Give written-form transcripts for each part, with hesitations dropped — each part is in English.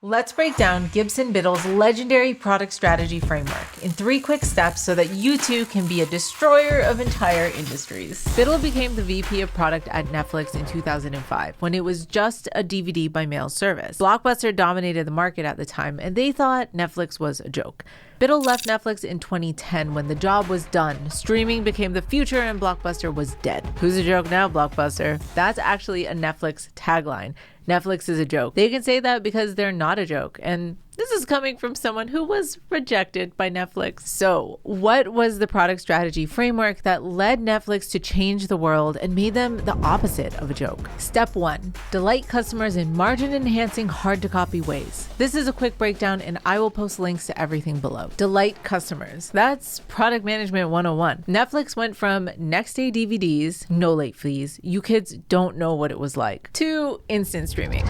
Let's break down Gibson Biddle's legendary product strategy framework in 3 quick steps so that you too can be a destroyer of entire industries. Biddle became the VP of product at Netflix in 2005 when it was just a DVD by mail service. Blockbuster dominated the market at the time and they thought Netflix was a joke. Biddle left Netflix in 2010 when the job was done. Streaming became the future and Blockbuster was dead. Who's a joke now, Blockbuster? That's actually a Netflix tagline. Netflix is a joke. They can say that because they're not a joke. And this is coming from someone who was rejected by Netflix. So what was the product strategy framework that led Netflix to change the world and made them the opposite of a joke? Step 1, delight customers in margin-enhancing, hard-to-copy ways. This is a quick breakdown and I will post links to everything below. Delight customers. That's product management 101. Netflix went from next day DVDs, no late fees, you kids don't know what it was like, to instant streaming.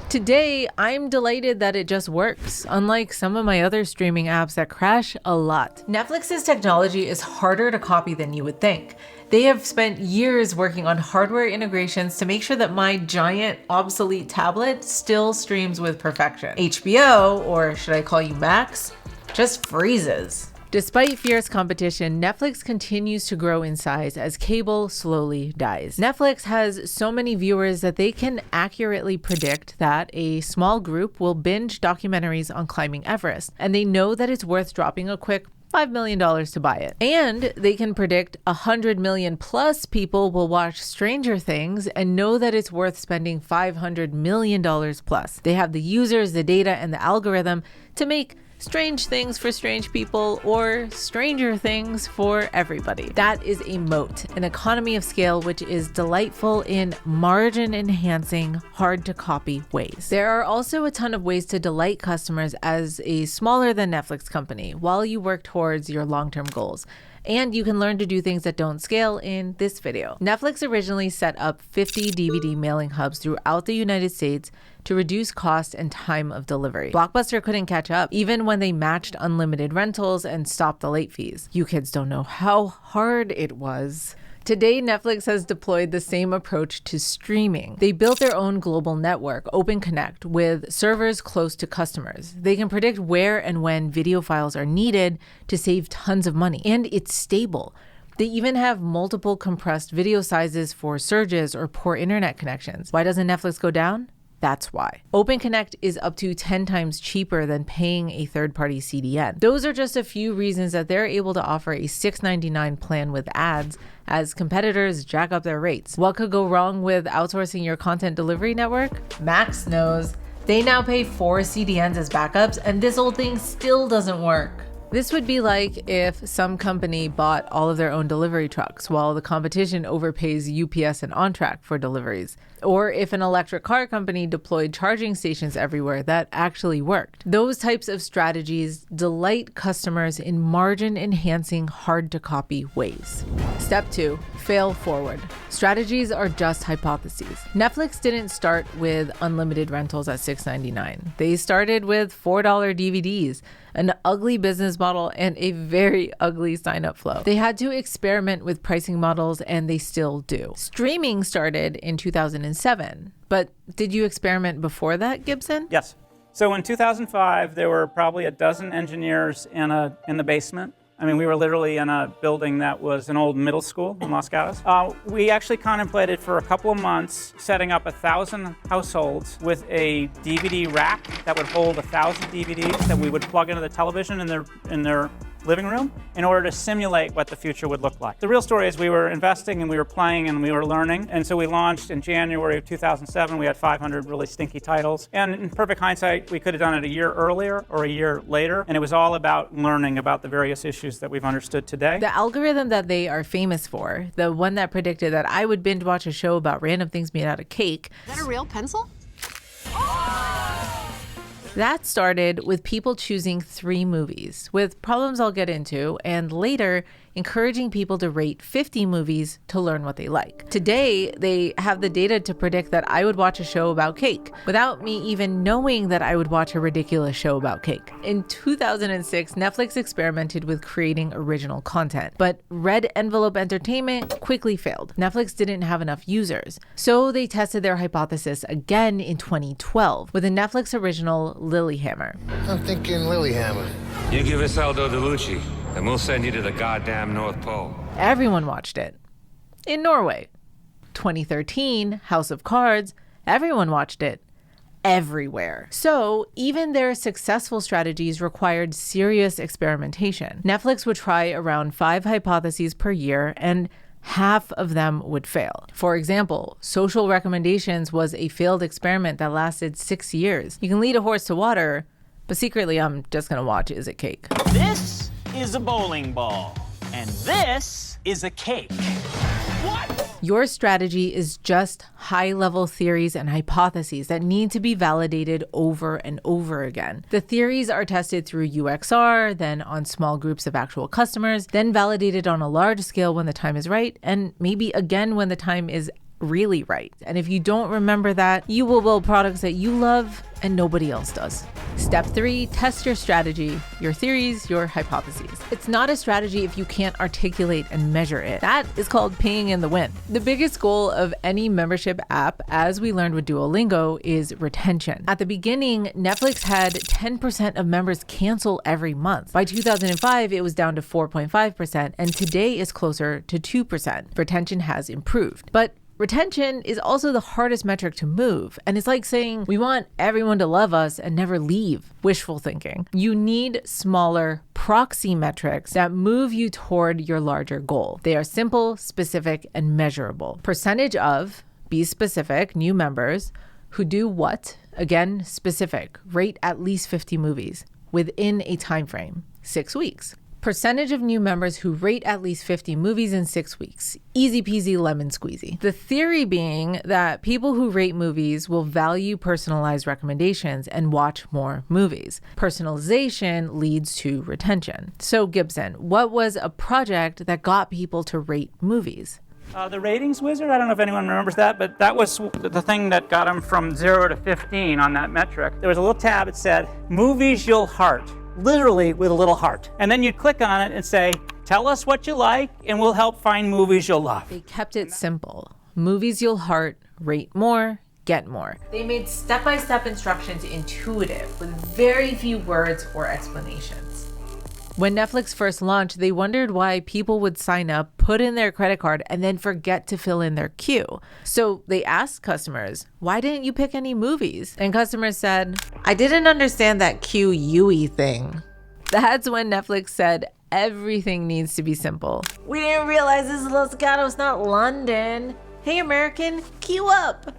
Today, I'm delighted that it just works, unlike some of my other streaming apps that crash a lot. Netflix's technology is harder to copy than you would think. They have spent years working on hardware integrations to make sure that my giant obsolete tablet still streams with perfection. HBO, or should I call you Max, just freezes. Despite fierce competition, Netflix continues to grow in size as cable slowly dies. Netflix has so many viewers that they can accurately predict that a small group will binge documentaries on climbing Everest, and they know that it's worth dropping a quick $5 million to buy it. And they can predict 100 million plus people will watch Stranger Things and know that it's worth spending $500 million plus. They have the users, the data, and the algorithm to make strange things for strange people or stranger things for everybody. That is a moat, an economy of scale which is delightful in margin-enhancing, hard-to-copy ways. There are also a ton of ways to delight customers as a smaller than Netflix company while you work towards your long-term goals. And you can learn to do things that don't scale in this video. Netflix originally set up 50 DVD mailing hubs throughout the United States to reduce cost and time of delivery. Blockbuster couldn't catch up, even when they matched unlimited rentals and stopped the late fees. You kids don't know how hard it was. Today, Netflix has deployed the same approach to streaming. They built their own global network, OpenConnect, with servers close to customers. They can predict where and when video files are needed to save tons of money, and it's stable. They even have multiple compressed video sizes for surges or poor internet connections. Why doesn't Netflix go down? That's why. OpenConnect is up to 10 times cheaper than paying a third-party CDN. Those are just a few reasons that they're able to offer a $6.99 plan with ads as competitors jack up their rates. What could go wrong with outsourcing your content delivery network? Max knows. They now pay 4 CDNs as backups, and this old thing still doesn't work. This would be like if some company bought all of their own delivery trucks while the competition overpays UPS and OnTrack for deliveries. Or if an electric car company deployed charging stations everywhere that actually worked. Those types of strategies delight customers in margin-enhancing, hard-to-copy ways. Step 2, fail forward. Strategies are just hypotheses. Netflix didn't start with unlimited rentals at $6.99. They started with $4 DVDs, an ugly business model, and a very ugly sign-up flow. They had to experiment with pricing models, and they still do. Streaming started in 2007, but did you experiment before that, Gibson? Yes. So in 2005, there were probably a dozen engineers in the basement. I mean, we were literally in a building that was an old middle school in Los Gatos. We actually contemplated for a couple of months setting up 1,000 households with a DVD rack that would hold 1,000 DVDs that we would plug into the television in their living room in order to simulate what the future would look like. The real story is we were investing and we were playing and we were learning. And so we launched in January of 2007. We had 500 really stinky titles. And in perfect hindsight, we could have done it a year earlier or a year later. And it was all about learning about the various issues that we've understood today. The algorithm that they are famous for, the one that predicted that I would binge watch a show about random things made out of cake. Is that a real pencil? That started with people choosing 3 movies, with problems I'll get into, and later encouraging people to rate 50 movies to learn what they like. Today, they have the data to predict that I would watch a show about cake without me even knowing that I would watch a ridiculous show about cake. In 2006, Netflix experimented with creating original content, but Red Envelope Entertainment quickly failed. Netflix didn't have enough users, so they tested their hypothesis again in 2012 with a Netflix original Lilyhammer. I'm thinking Lilyhammer. You give us Aldo DeLucci, and we'll send you to the goddamn North Pole. Everyone watched it. In Norway. 2013, House of Cards. Everyone watched it. Everywhere. So even their successful strategies required serious experimentation. Netflix would try around 5 hypotheses per year, and half of them would fail. For example, social recommendations was a failed experiment that lasted 6 years. You can lead a horse to water, but secretly I'm just gonna watch Is It Cake? This is a bowling ball, and this is a cake. What? Your strategy is just high-level theories and hypotheses that need to be validated over and over again. The theories are tested through UXR, then on small groups of actual customers, then validated on a large scale when the time is right, and maybe again when the time is really right. And if you don't remember that, you will build products that you love and nobody else does. Step 3, test your strategy, your theories, your hypotheses. It's not a strategy if you can't articulate and measure it. That is called peeing in the wind. The biggest goal of any membership app, as we learned with Duolingo, is retention. At the beginning, Netflix had 10% of members cancel every month. By 2005, it was down to 4.5%, and today is closer to 2%. Retention has improved. But retention is also the hardest metric to move, and it's like saying we want everyone to love us and never leave. Wishful thinking. You need smaller proxy metrics that move you toward your larger goal. They are simple, specific, and measurable. Percentage of, be specific, new members who do what? Again, specific. Rate at least 50 movies within a time frame, 6 weeks. Percentage of new members who rate at least 50 movies in 6 weeks. Easy peasy lemon squeezy. The theory being that people who rate movies will value personalized recommendations and watch more movies. Personalization leads to retention. So Gibson, what was a project that got people to rate movies? The ratings wizard, I don't know if anyone remembers that, but that was the thing that got them from 0 to 15 on that metric. There was a little tab that said, movies you'll heart. Literally with a little heart. And then you'd click on it and say, tell us what you like and we'll help find movies you'll love. They kept it simple. Movies you'll heart, rate more, get more. They made step-by-step instructions intuitive with very few words or explanations. When Netflix first launched, they wondered why people would sign up, put in their credit card, and then forget to fill in their queue. So they asked customers, why didn't you pick any movies? And customers said, I didn't understand that QUE thing. That's when Netflix said, everything needs to be simple. We didn't realize this is Los Gatos, not London. Hey, American, queue up.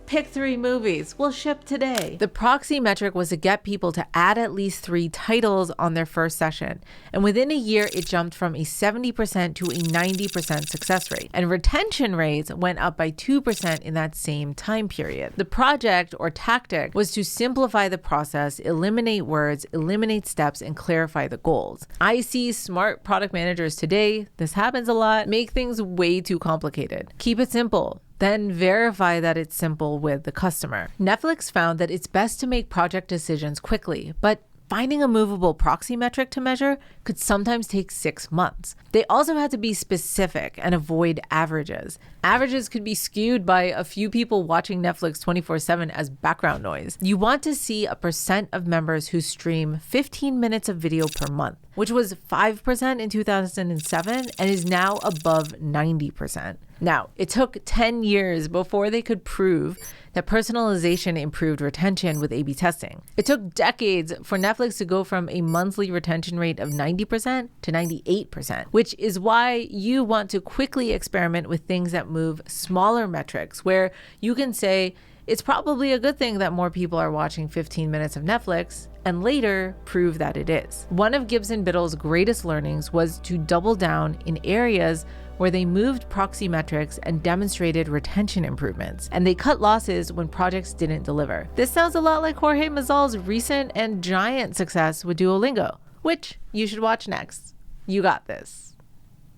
Pick 3 movies. We'll ship today. The proxy metric was to get people to add at least 3 titles on their first session. And within a year, it jumped from a 70% to a 90% success rate. And retention rates went up by 2% in that same time period. The project or tactic was to simplify the process, eliminate words, eliminate steps, and clarify the goals. I see smart product managers today, this happens a lot, make things way too complicated. Keep it simple. Then verify that it's simple with the customer. Netflix found that it's best to make project decisions quickly, but finding a movable proxy metric to measure could sometimes take 6 months. They also had to be specific and avoid averages. Averages could be skewed by a few people watching Netflix 24/7 as background noise. You want to see a percent of members who stream 15 minutes of video per month, which was 5% in 2007 and is now above 90%. Now, it took 10 years before they could prove that personalization improved retention with A/B testing. It took decades for Netflix to go from a monthly retention rate of 90% to 98%, which is why you want to quickly experiment with things that move smaller metrics, where you can say, it's probably a good thing that more people are watching 15 minutes of Netflix, and later prove that it is. One of Gibson Biddle's greatest learnings was to double down in areas where they moved proxy metrics and demonstrated retention improvements, and they cut losses when projects didn't deliver. This sounds a lot like Jorge Mazal's recent and giant success with Duolingo, which you should watch next. You got this.